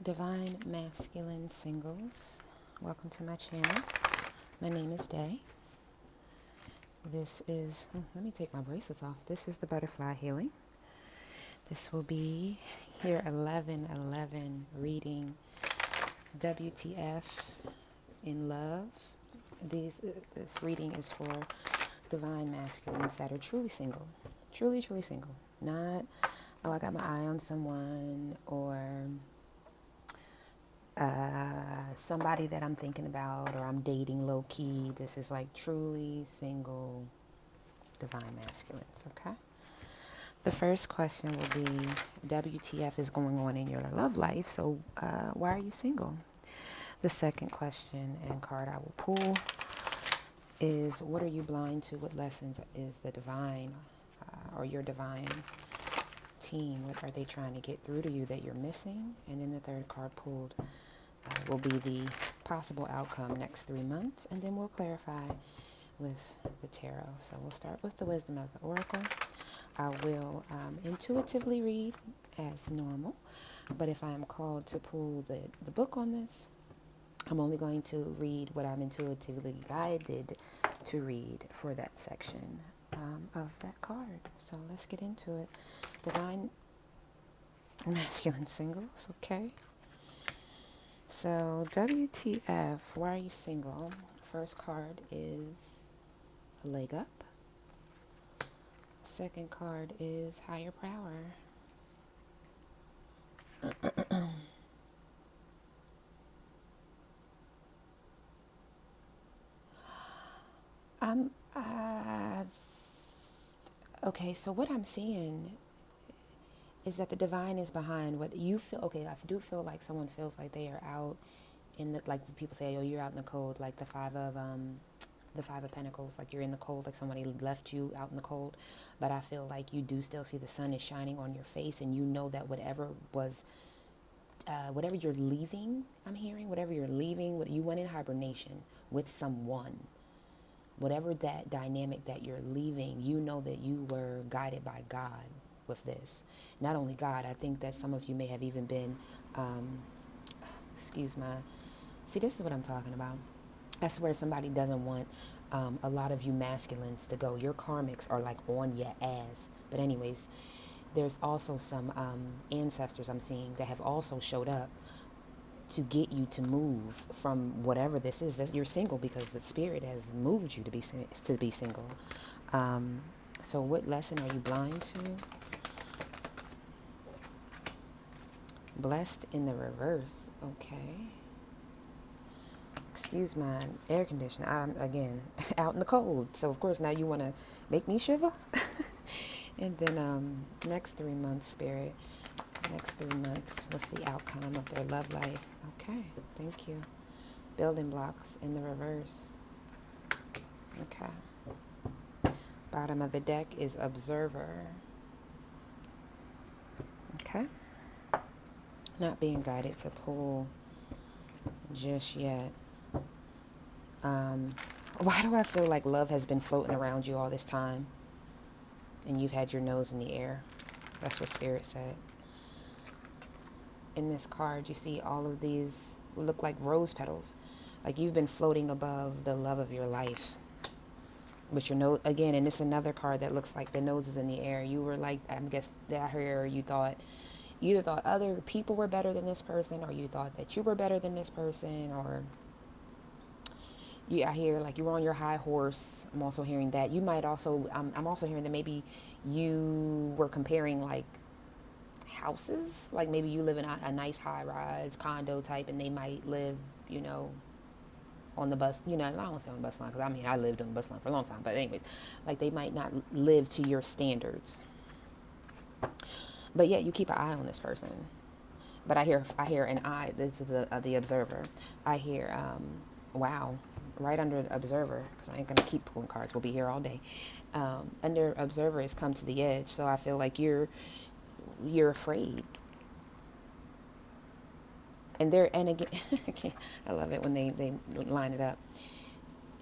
Divine Masculine Singles. Welcome to my channel. My name is Day. This is, let me take my bracelets off. This is the Butterfly Healing. This will be your 11/11 reading. WTF in Love. This reading is for divine masculines that are truly single. Truly single. Not, oh, I got my eye on someone, or somebody that I'm thinking about, or I'm dating low key. This is like truly single divine masculines, okay? The first question will be, WTF is going on in your love life, so why are you single? The second question and card I will pull is, what are you blind to? What lessons is the divine or your divine team, what are they trying to get through to you that you're missing? And then the third card pulled will be the possible outcome next 3 months, and then we'll clarify with the tarot. So we'll start with the wisdom of the oracle. I will intuitively read as normal, but if I am called to pull the book on this, I'm only going to read what I'm intuitively guided to read for that section of that card. So let's get into it. Divine masculine singles, okay? So WTF, why are you single? First card is a leg up. Second card is higher power. I'm okay, so what I'm seeing is that the divine is behind what you feel. Okay, I do feel like someone feels like they are out in the, like people say, oh, you're out in the cold, like the five of Pentacles, like you're in the cold, like somebody left you out in the cold. But I feel like you do still see the sun is shining on your face, and you know that whatever you're leaving, I'm hearing, whatever you're leaving, you went in hibernation with someone. Whatever that dynamic that you're leaving, you know that you were guided by God with this. Not only God, I think that some of you may have even been, see, this is what I'm talking about. I swear somebody doesn't want a lot of you masculines to go. Your karmics are like on your ass. But anyways, there's also some ancestors I'm seeing that have also showed up to get you to move from whatever this is. That you're single because the spirit has moved you to be single. So what lesson are you blind to? Blessed in the reverse. Okay. Excuse my air conditioner. I'm again out in the cold, so of course now you want to make me shiver. And then next 3 months, spirit. Next 3 months, what's the outcome of their love life? Okay, thank you. Building blocks in the reverse. Okay. Bottom of the deck is observer. Okay. Not being guided to pull just yet. Why do I feel like love has been floating around you all this time and you've had your nose in the air? That's what Spirit said. In this card, you see all of these look like rose petals. Like you've been floating above the love of your life. With your nose, again, and this is another card that looks like the nose is in the air. You were like, I guess that here you either thought other people were better than this person, or you thought that you were better than this person, or I hear like you were on your high horse. I'm also hearing that. You might also, I'm also hearing that maybe you were comparing like houses. Like maybe you live in a nice high-rise condo type, and they might live, on the bus, I don't want to say on the bus line, because I lived on the bus line for a long time. But anyways, like they might not live to your standards. But yet you keep an eye on this person. But I hear an eye. This is the observer. I hear, wow, right under observer, because I ain't gonna keep pulling cards. We'll be here all day. Under observer is come to the edge. So I feel like you're afraid. And again, I love it when they line it up.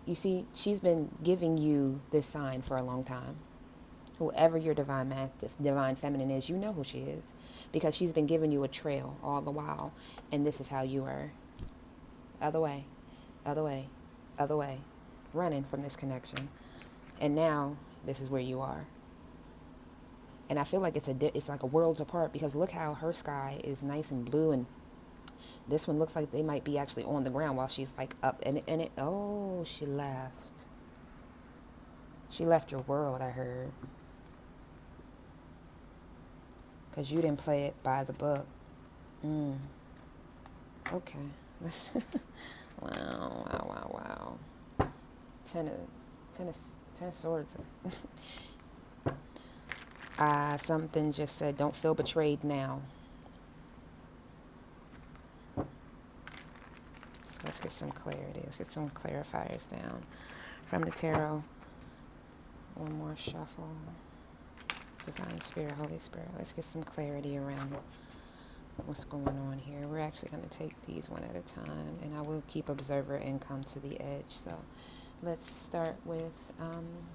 You see, she's been giving you this sign for a long time. Whoever your divine feminine is, you know who she is, because she's been giving you a trail all the while, and this is how you were. Other way, other way, other way, running from this connection, and now this is where you are. And I feel like it's like a worlds apart, because look how her sky is nice and blue, and this one looks like they might be actually on the ground while she's like up. Oh, she left. She left your world, I heard. Because you didn't play it by the book. Okay. Let's wow. Ten of Swords. Something just said, don't feel betrayed now. So let's get some clarity. Let's get some clarifiers down from the tarot. One more shuffle. Divine Spirit, Holy Spirit. Let's get some clarity around what's going on here. We're actually going to take these one at a time, and I will keep observer and come to the edge. So let's start with,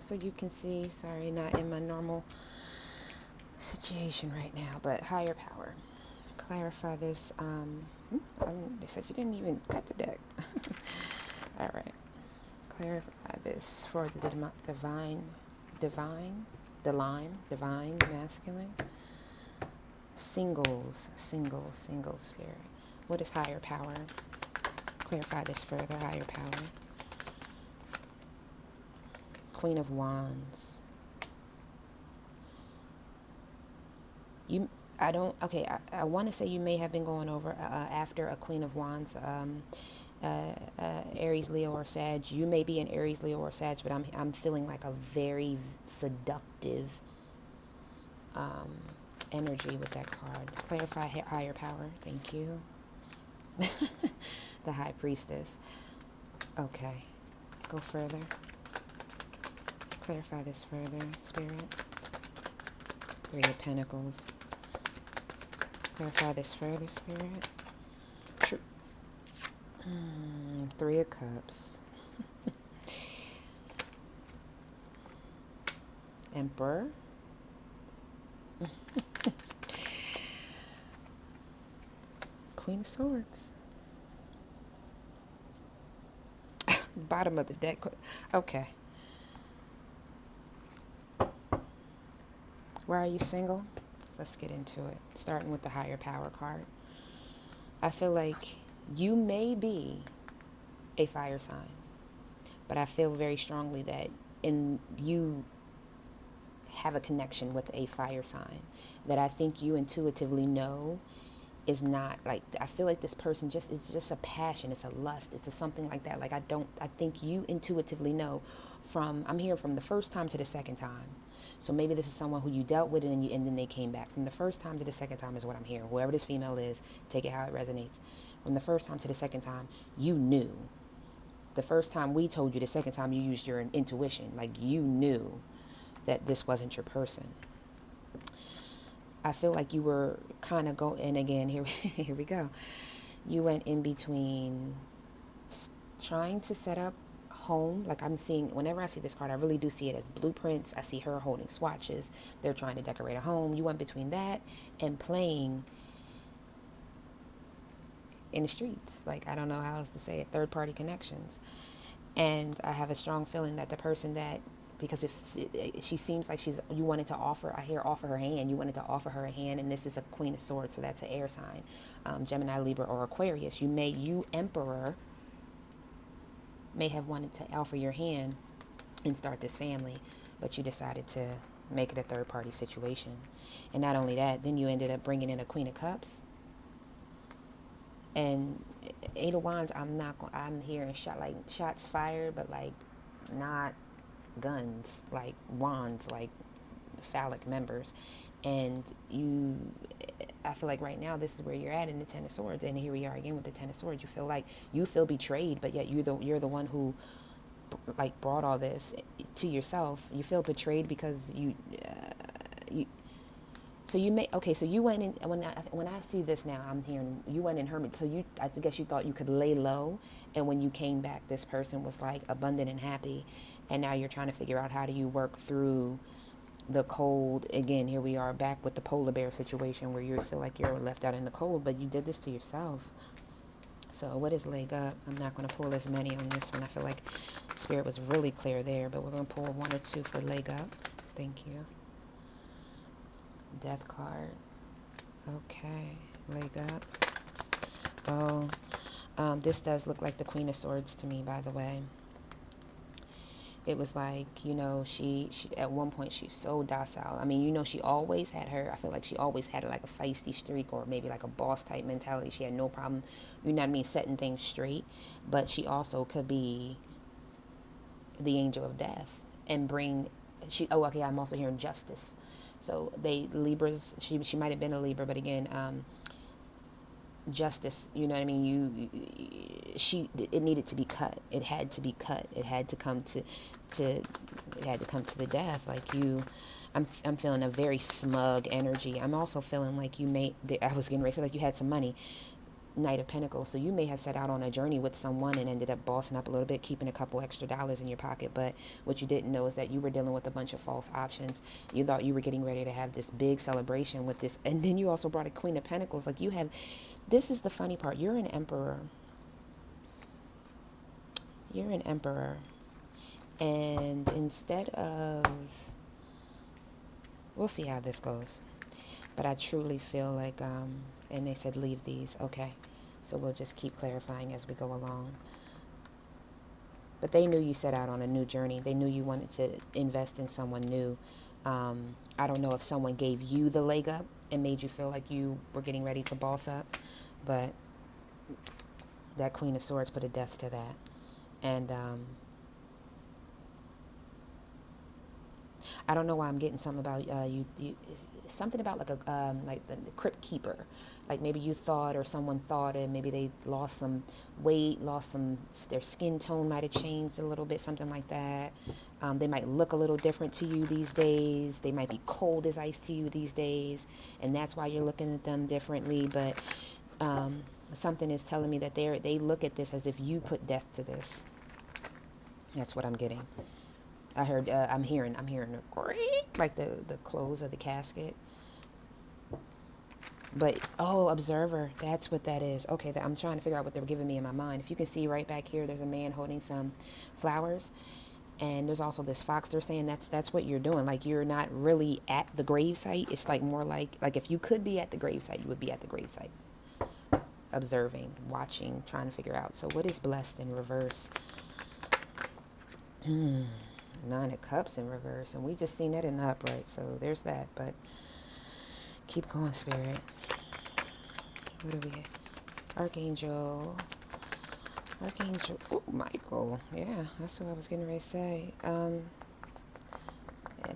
so you can see, sorry, not in my normal situation right now, but higher power. Clarify this. They said you didn't even cut the deck. All right. Clarify this for the divine masculine. Singles spirit. What is higher power? Clarify this further. Higher power. Queen of Wands. I want to say you may have been going over after a Queen of Wands, Aries, Leo, or Sag. You may be an Aries, Leo, or Sag, but I'm feeling like a very seductive energy with that card. Clarify higher power. Thank you. The High Priestess. Okay. Go further. Clarify this further, Spirit. Three of Pentacles. Clarify this further, Spirit. Three of Cups. Emperor. Queen of Swords. Bottom of the deck. Okay. Why are you single? Let's get into it. Starting with the higher power card. I feel like you may be a fire sign, but I feel very strongly that you have a connection with a fire sign that I think you intuitively know is not like, I feel like this person it's just a passion, it's a lust, it's a something like that. Like I think you intuitively know I'm here from the first time to the second time. So maybe this is someone who you dealt with and then they came back. From the first time to the second time is what I'm hearing. Whoever this female is, take it how it resonates. From the first time to the second time, you knew. The first time we told you, the second time you used your intuition. Like you knew that this wasn't your person. I feel like you were kind of and again, here we go. You went in between trying to set up home. Like I'm seeing, whenever I see this card, I really do see it as blueprints. I see her holding swatches. They're trying to decorate a home. You went between that and playing in the streets. Like, I don't know how else to say it. Third party connections. And I have a strong feeling that the person that, because if she seems like you wanted to offer her hand. You wanted to offer her a hand, and this is a Queen of Swords, so that's an air sign. Gemini, Libra, or Aquarius. You Emperor may have wanted to offer your hand and start this family, but you decided to make it a third party situation. And not only that, then you ended up bringing in a Queen of Cups. And Eight of Wands, I'm hearing shots fired, but like not guns, like wands, like phallic members. And I feel like right now this is where you're at in the Ten of Swords, and here we are again with the Ten of Swords. You feel betrayed, but yet you're the one who like brought all this to yourself. You feel betrayed because so you went in. When I see this now, I'm hearing you went in hermit. So I guess you thought you could lay low, and when you came back, this person was like abundant and happy, and now you're trying to figure out how do you work through the cold. Again, here we are back with the polar bear situation where you feel like you're left out in the cold, but you did this to yourself. So what is leg up? I'm not going to pull as many on this one. I feel like Spirit was really clear there, but we're going to pull one or two for leg up. Thank you. Death card. Okay, leg up. Oh, this does look like the Queen of Swords to me, by the way. It was like, you know, she at one point, she was so docile. I mean, you know, she always had her, I feel like she always had like a feisty streak or maybe like a boss type mentality. She had no problem, you know what I mean, setting things straight. But she also could be the angel of death and bring, okay, I'm also hearing justice. So Libras, she might have been a Libra, but again, justice, you know what I mean, it needed to be cut. It had to be cut. It had to come to it had to come to the death. Like I'm feeling a very smug energy. I'm also feeling like I was getting ready to say like you had some money. Knight of Pentacles. So you may have set out on a journey with someone and ended up bossing up a little bit, keeping a couple extra dollars in your pocket. But what you didn't know is that you were dealing with a bunch of false options. You thought you were getting ready to have this big celebration with this. And then you also brought a Queen of Pentacles. Like this is the funny part. You're an emperor. You're an emperor. And instead of, we'll see how this goes. But I truly feel like, and they said leave these. Okay. So we'll just keep clarifying as we go along. But they knew you set out on a new journey. They knew you wanted to invest in someone new. I don't know if someone gave you the leg up and made you feel like you were getting ready to boss up. But that Queen of Swords put a death to that. And I don't know why I'm getting something about you something about like like the crypt keeper. Like maybe you thought or someone thought, and maybe they lost some weight, their skin tone might have changed a little bit, something like that. They might look a little different to you these days. They might be cold as ice to you these days, and that's why you're looking at them differently. But something is telling me that they look at this as if you put death to this. That's what I'm getting. I heard, I'm hearing a creak, like the close of the casket. But, observer, that's what that is. Okay, I'm trying to figure out what they were giving me in my mind. If you can see right back here, there's a man holding some flowers. And there's also this fox. They're saying that's what you're doing. Like, you're not really at the gravesite. It's like more like if you could be at the gravesite, you would be at the gravesite. Observing, watching, trying to figure out. So what is blessed in reverse? Nine of Cups in reverse, and we just seen that in the upright, so there's that. But keep going, Spirit. What do we have? Archangel, oh, Michael. Yeah, that's what I was getting ready to say. I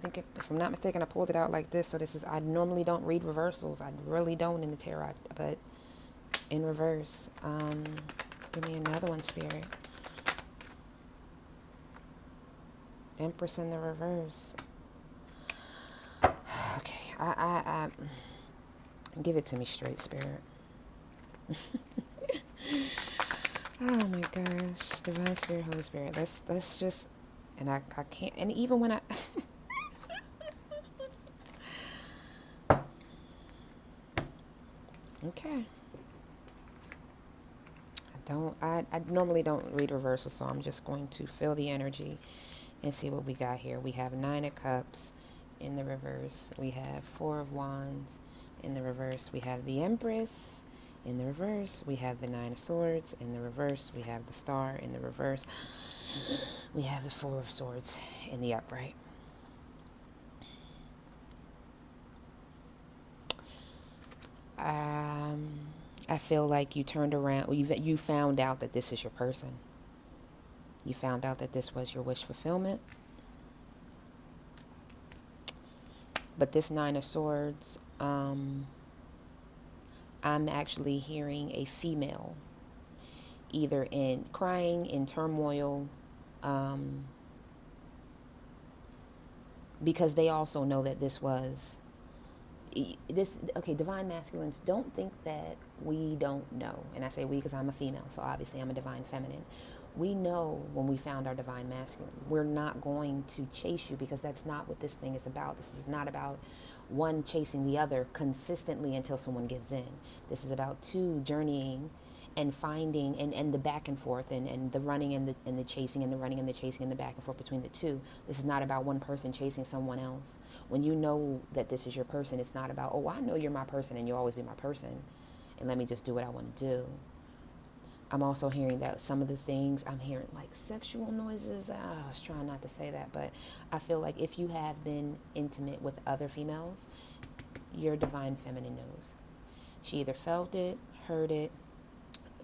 think if I'm not mistaken, I pulled it out like this. So I normally don't read reversals. I really don't in the tarot, but in reverse. Give me another one, Spirit. Empress in the reverse. Okay, I give it to me straight, Spirit. Oh my gosh, Divine Spirit, Holy Spirit. Let's just, and I can't, and even when I. Okay. I normally don't read reversals, so I'm just going to feel the energy and see what we got here. We have Nine of Cups in the reverse. We have Four of Wands in the reverse. We have the Empress in the reverse. We have the Nine of Swords in the reverse. We have the Star in the reverse. We have the Four of Swords in the upright. I feel like you turned around. You found out that this is your person. You found out that this was your wish fulfillment. But this Nine of Swords, I'm actually hearing a female, either in crying, in turmoil, because they also know that this was okay, divine masculines, don't think that we don't know. And I say we because I'm a female, so obviously I'm a divine feminine. We know when we found our divine masculine, we're not going to chase you, because that's not what this thing is about. This is not about one chasing the other consistently until someone gives in. This is about two journeying and finding, and the back and forth, and the running and the chasing, and the running and the chasing, and the back and forth between the two. This is not about one person chasing someone else. When you know that this is your person, it's not about, oh, I know you're my person and you'll always be my person, and let me just do what I want to do. I'm also hearing that some of the things, I'm hearing like sexual noises. I was trying not to say that, but I feel like if you have been intimate with other females, your divine feminine knows. She either felt it, heard it.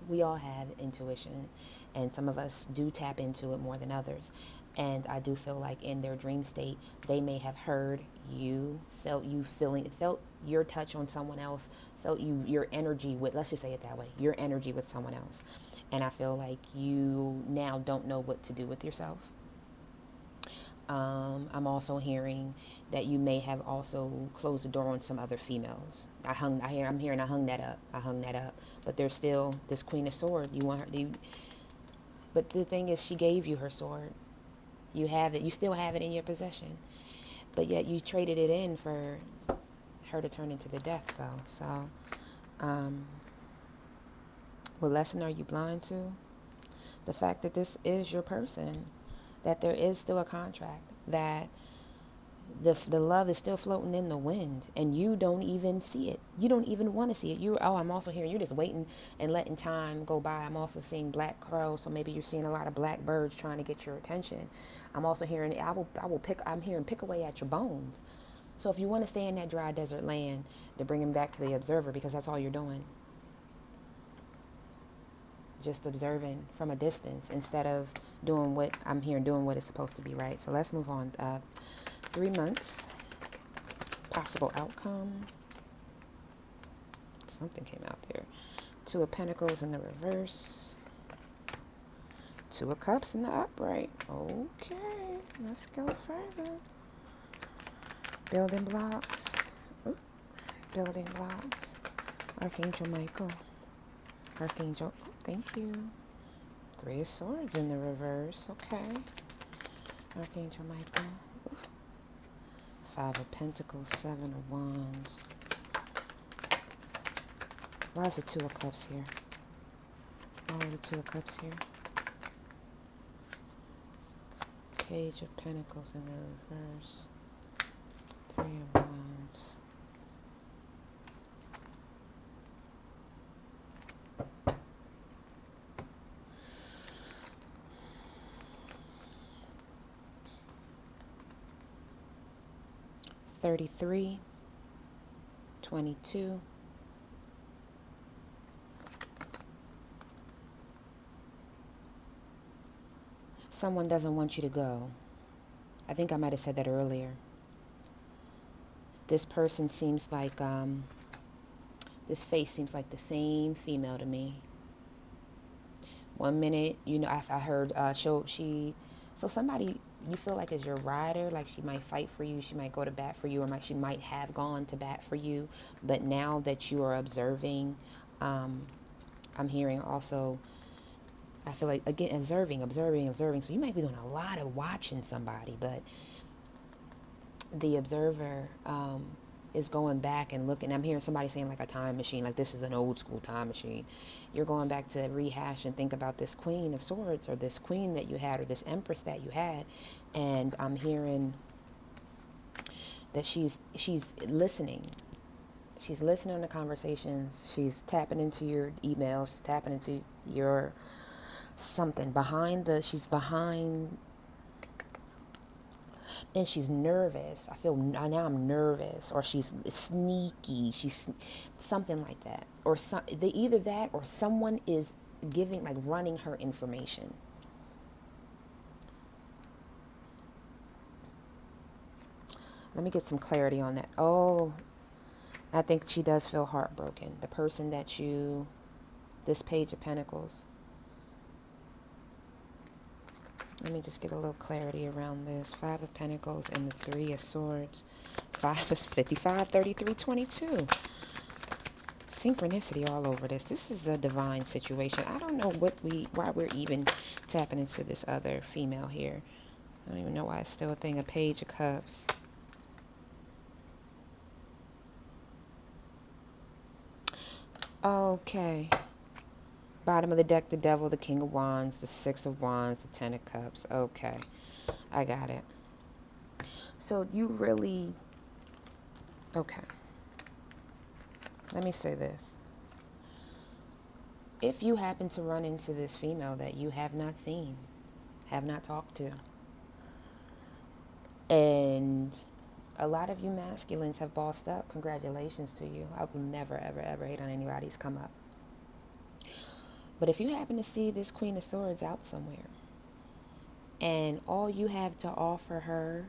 We all have intuition, and some of us do tap into it more than others. And I do feel like in their dream state, they may have heard you, felt you feeling it, felt your touch on someone else, felt your energy with, let's just say it that way, your energy with someone else. And I feel like you now don't know what to do with yourself. I'm also hearing that you may have also closed the door on some other females. I hung that up. But there's still this Queen of Swords. You want her, but the thing is, she gave you her sword. You have it. You still have it in your possession. But yet you traded it in for her to turn into the death, though. So, what lesson are you blind to? The fact that this is your person, that there is still a contract, that the love is still floating in the wind, and you don't even see it. You don't even want to see it. I'm also hearing you're just waiting and letting time go by. I'm also seeing black crows, so maybe you're seeing a lot of black birds trying to get your attention. I'm also hearing I'm hearing pick away at your bones. So if you want to stay in that dry desert land, to bring him back to the observer, because that's all you're doing. Just observing from a distance instead of doing what I'm hearing, doing what is supposed to be right. So let's move on. 3 months, possible outcome. Something came out there. 2 of Pentacles in the reverse. 2 of Cups in the upright. Okay, let's go further. Building blocks. Ooh. Building blocks. Archangel Michael. Archangel, thank you. 3 of Swords in the reverse. Okay. Archangel Michael. 5 of Pentacles, 7 of Wands. Why is the 2 of Cups here? Why are the 2 of Cups here? Page of Pentacles in the reverse. 3 of Wands. $33, $22. Someone doesn't want you to go. I think I might have said that earlier. This person seems like, this face seems like the same female to me. 1 minute, I heard, so somebody you feel like is your rider, like she might fight for you, she might go to bat for you, or she might have gone to bat for you, but now that you are observing, I'm hearing also, I feel like, again, observing, so you might be doing a lot of watching somebody, but the observer is going back and looking. I'm hearing somebody saying like a time machine, like this is an old school time machine. You're going back to rehash and think about this Queen of Swords, or this queen that you had, or this Empress that you had, and I'm hearing that she's listening. She's listening to conversations. She's tapping into your emails. She's tapping into your something she's behind. And she's nervous. I feel now I'm nervous, or she's sneaky. She's something like that, or either that, or someone is giving, like, running her information. Let me get some clarity on that. Oh, I think she does feel heartbroken. The person that this Page of Pentacles. Let me just get a little clarity around this. 5 of Pentacles and the 3 of Swords. 5 is 55, 33, 22. synchronicity all over this. This is a divine situation. I don't know why we're even tapping into this other female here. I don't even know why it's still a thing. A Page of Cups. Okay. Bottom of the deck, the Devil, the King of Wands, the Six of Wands, the Ten of Cups. Okay. I got it. So you really... Okay. Let me say this. If you happen to run into this female that you have not seen, have not talked to, and a lot of you masculines have bossed up, congratulations to you. I will never, ever, ever hate on anybody's come up. But if you happen to see this Queen of Swords out somewhere, and all you have to offer her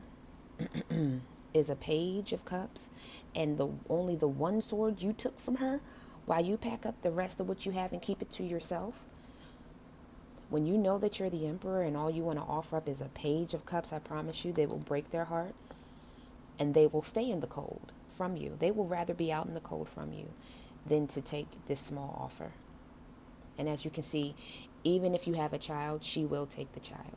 is a Page of Cups, and only the one sword you took from her, while you pack up the rest of what you have and keep it to yourself, when you know that you're the Emperor and all you want to offer up is a Page of Cups, I promise you, they will break their heart, and they will stay in the cold from you. They will rather be out in the cold from you than to take this small offer. And as you can see, even if you have a child, she will take the child.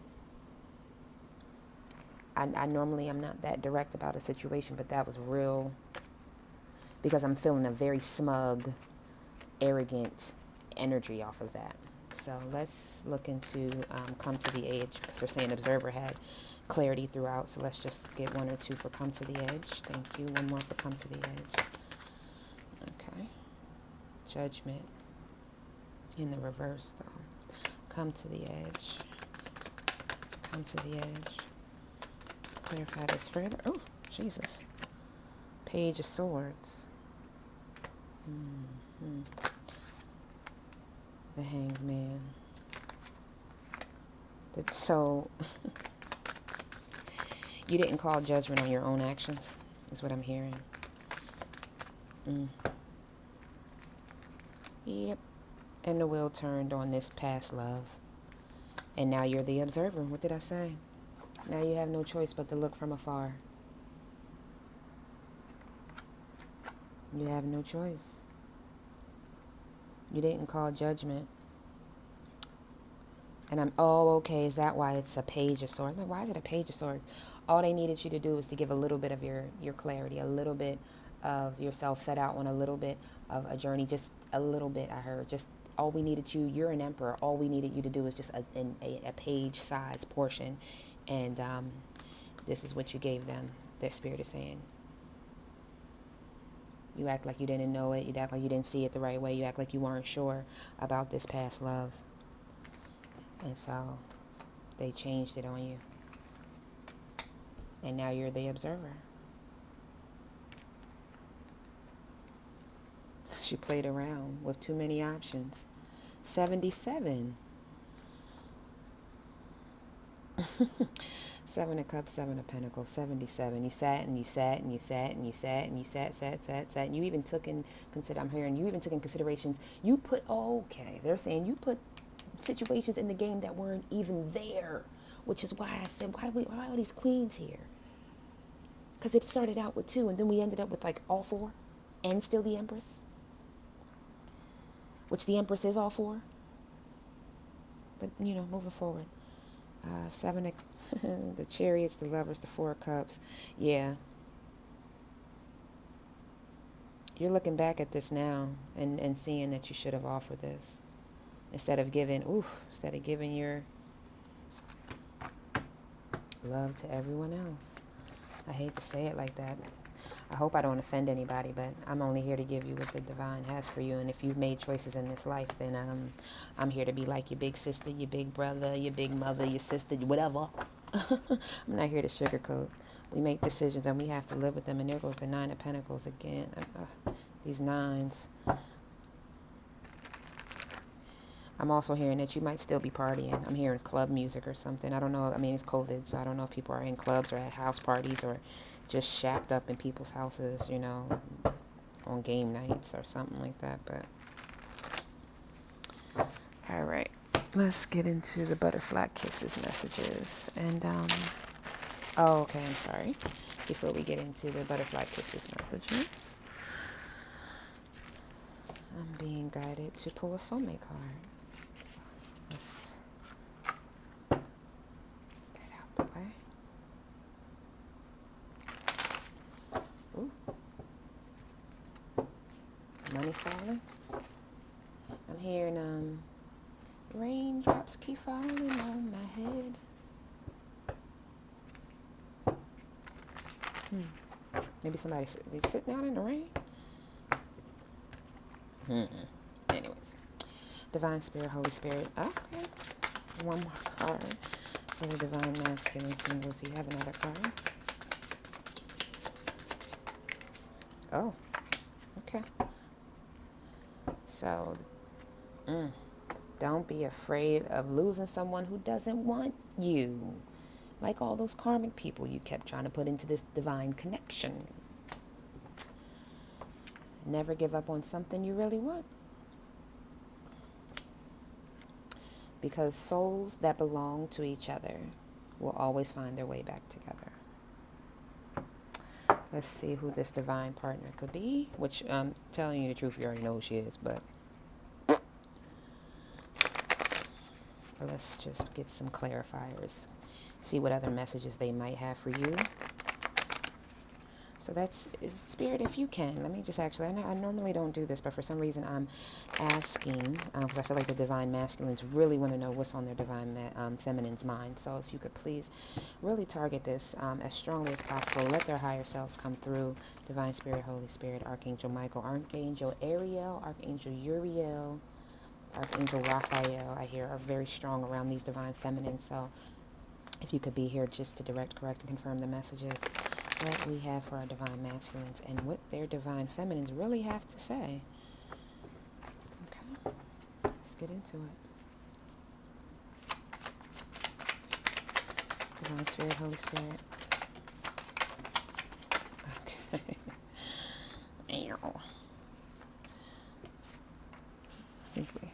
I normally am not that direct about a situation, but that was real, because I'm feeling a very smug, arrogant energy off of that. So let's look into Come to the Edge, because they're saying Observer had clarity throughout. So let's just get one or two for Come to the Edge. Thank you. One more for Come to the Edge. Okay. Judgment. In the reverse, though. Come to the Edge. Come to the Edge. Clarify this further. Oh, Jesus. Page of Swords. The Hanged Man. So, you didn't call judgment on your own actions, is what I'm hearing. Yep. And the wheel turned on this past love. And now you're the observer. What did I say? Now you have no choice but to look from afar. You have no choice. You didn't call judgment. And okay, is that why it's a Page of Swords? I'm like, why is it a Page of Swords? All they needed you to do was to give a little bit of your clarity, a little bit of yourself, set out on a little bit of a journey, just a little bit, I heard. Just all we needed you're an emperor, all we needed you to do is just a page-size portion. And this is what you gave them, their spirit is saying. You act like you didn't know it. You act like you didn't see it the right way. You act like you weren't sure about this past love. And so they changed it on you. And now you're the observer. She played around with too many options. 77. Seven of Cups, Seven of Pentacles, 77. You sat and you sat and you sat and you sat and you sat. And you even took in considerations. You put, they're saying you put situations in the game that weren't even there, which is why I said, why are all these queens here? Because it started out with 2 and then we ended up with like all 4 and still the Empress, which the Empress is all 4. But, moving forward. 7 of the Chariots, the Lovers, the 4 of Cups. Yeah. You're looking back at this now and seeing that you should have offered this. Instead of giving your love to everyone else. I hate to say it like that. I hope I don't offend anybody, but I'm only here to give you what the divine has for you. And if you've made choices in this life, then I'm here to be like your big sister, your big brother, your big mother, your sister, whatever. I'm not here to sugarcoat. We make decisions and we have to live with them. And there goes the 9 of Pentacles again. These 9s. I'm also hearing that you might still be partying. I'm hearing club music or something. I don't know. I mean, it's COVID, so I don't know if people are in clubs or at house parties or just shacked up in people's houses, on game nights or something like that. But all right, let's get into the Butterfly Kisses messages. And okay, I'm sorry. Before we get into the Butterfly Kisses messages, I'm being guided to pull a soulmate card. Let's get out the way. Ooh. Money falling. I'm hearing raindrops keep falling on my head. Maybe somebody sitting out in the rain. Anyways, Divine Spirit, Holy Spirit. Okay, one more card for the Divine Masculine singles. Do you have another card? Oh, okay. So, don't be afraid of losing someone who doesn't want you. Like all those karmic people you kept trying to put into this divine connection. Never give up on something you really want. Because souls that belong to each other will always find their way back together. Let's see who this divine partner could be. Which, telling you the truth, you already know who she is, but let's just get some clarifiers. See what other messages they might have for you. So that's Spirit, if you can. Let me just actually, I normally don't do this, but for some reason I'm asking, because I feel like the Divine Masculines really want to know what's on their Divine Feminine's mind. So if you could please really target this as strongly as possible. Let their higher selves come through. Divine Spirit, Holy Spirit, Archangel Michael, Archangel Ariel, Archangel Uriel, Archangel Raphael, I hear, are very strong around these Divine Feminines. So if you could be here just to direct, correct, and confirm the messages that we have for our Divine Masculines and what their Divine Feminines really have to say. Okay, let's get into it. Divine Spirit, Holy Spirit. Okay. Ow. Think we...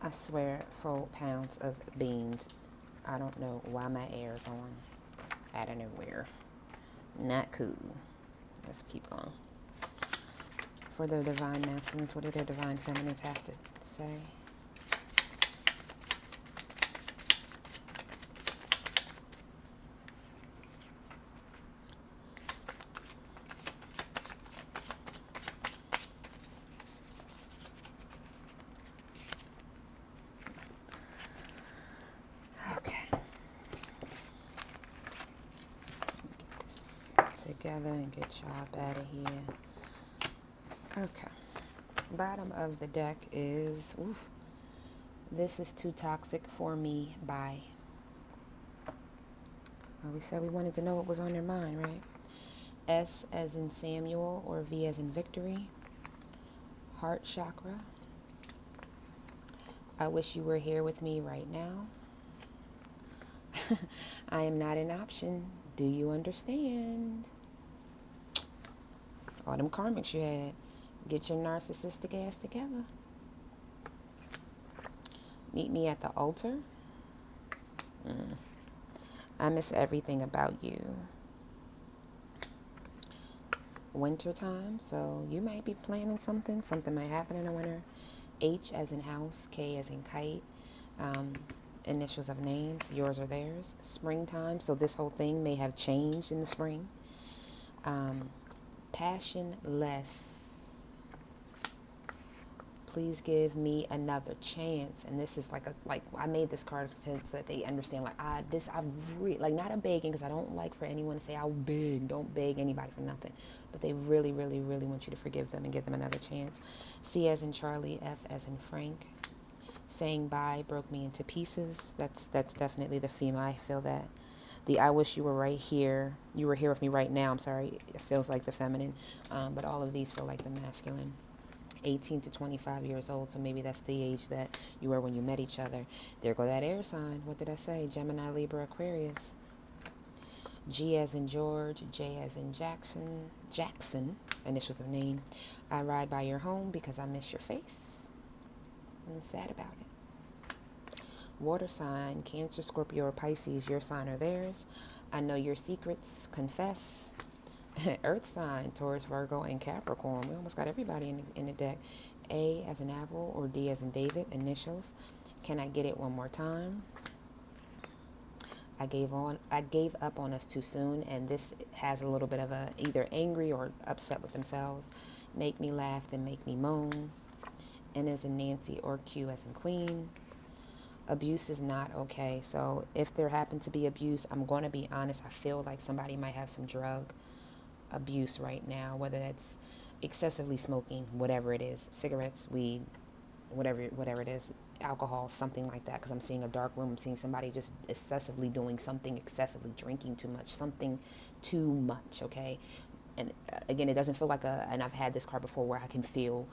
I swear, 4 pounds of beans. I don't know why my air is on out of nowhere. Not cool. Let's keep going. For the Divine Masculines, what do their Divine Feminines have to say? Together and get y'all up out of here. Okay. Bottom of the deck is, this is too toxic for me. Bye. Well, we said we wanted to know what was on their mind, right? S as in Samuel or V as in victory. Heart chakra. I wish you were here with me right now. I am not an option. Do you understand? All them karmics you had. Get your narcissistic ass together. Meet me at the altar. I miss everything about you. Winter time, so you might be planning something. Something might happen in the winter. H as in house, K as in kite. Initials of names, yours or theirs. Springtime, so this whole thing may have changed in the spring. Passionless. Please give me another chance. And this is like I made this card so that they understand not a begging, because I don't like for anyone to say I'll beg. Don't beg anybody for nothing. But they really, really, really want you to forgive them and give them another chance. C as in Charlie, F as in Frank. Saying bye broke me into pieces. That's definitely the female. I feel that. The I wish you were right here. You were here with me right now. I'm sorry. It feels like the feminine. But all of these feel like the masculine. 18 to 25 years old. So maybe that's the age that you were when you met each other. There go that air sign. What did I say? Gemini, Libra, Aquarius. G as in George. J as in Jackson. Initials of name. I ride by your home because I miss your face. I'm sad about it. Water sign, Cancer, Scorpio, or Pisces, your sign or theirs. I know your secrets. Confess. Earth sign, Taurus, Virgo, and Capricorn. We almost got everybody in the deck. A as in apple or D as in David, initials. Can I get it one more time? I gave up on us too soon, and this has a little bit of a either angry or upset with themselves. Make me laugh, then make me moan. N as in Nancy or Q as in Queen. Abuse is not okay. So if there happened to be abuse, I'm going to be honest. I feel like somebody might have some drug abuse right now, whether that's excessively smoking, whatever it is, cigarettes, weed, whatever it is, alcohol, something like that. Because I'm seeing a dark room. I'm seeing somebody just excessively doing something, excessively drinking too much, something too much. Okay, and again, it doesn't feel like and I've had this card before where I can feel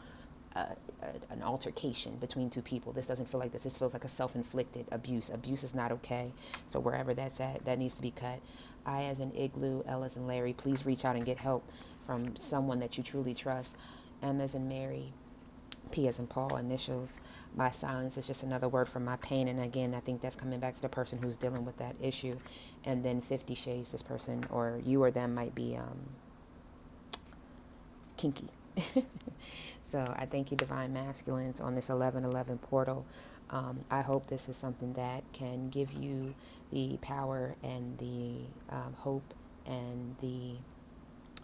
an altercation between two people. This doesn't feel like this. This feels like a self-inflicted abuse. Abuse is not okay. So wherever that's at, that needs to be cut. I as in Igloo, L as in Larry. Please reach out and get help from someone that you truly trust. M as in Mary. P as in Paul, initials. My silence is just another word for my pain. And again, I think that's coming back to the person who's dealing with that issue. And then 50 Shades, this person or you or them might be kinky. So I thank you, Divine Masculines, on this 1111 portal. I hope this is something that can give you the power and the hope and the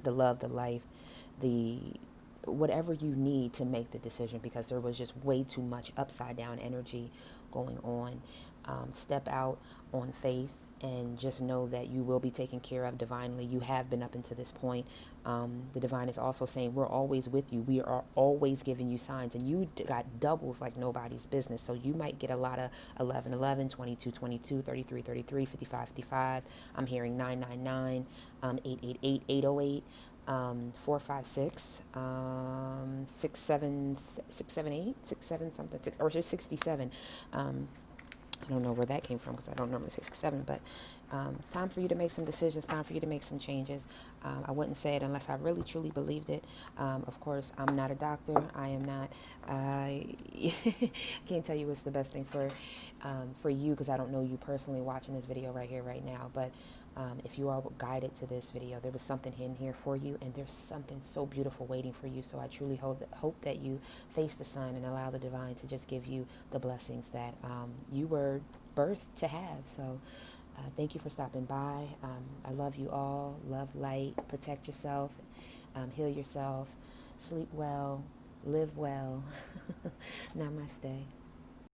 love, the life, the whatever you need to make the decision, because there was just way too much upside down energy going on. Step out on faith and just know that you will be taken care of divinely. You have been up until this point. The divine is also saying we're always with you. We are always giving you signs, and you got doubles like nobody's business. So you might get a lot of 11, 11, 22, 22, 33, 33, 55, 55. I'm hearing 999, 888, 808. 456, 678, 67 something, or just 67. I don't know where that came from because I don't normally say 67, but it's time for you to make some decisions, time for you to make some changes. I wouldn't say it unless I really truly believed it. Of course, I'm not a doctor. I am not, I can't tell you what's the best thing for you, because I don't know you personally watching this video right here, right now, but if you are guided to this video, there was something hidden here for you, and there's something so beautiful waiting for you. So I truly hope that you face the sun and allow the divine to just give you the blessings that you were birthed to have. So thank you for stopping by. I love you all. Love, light. Protect yourself. Heal yourself. Sleep well. Live well. Namaste.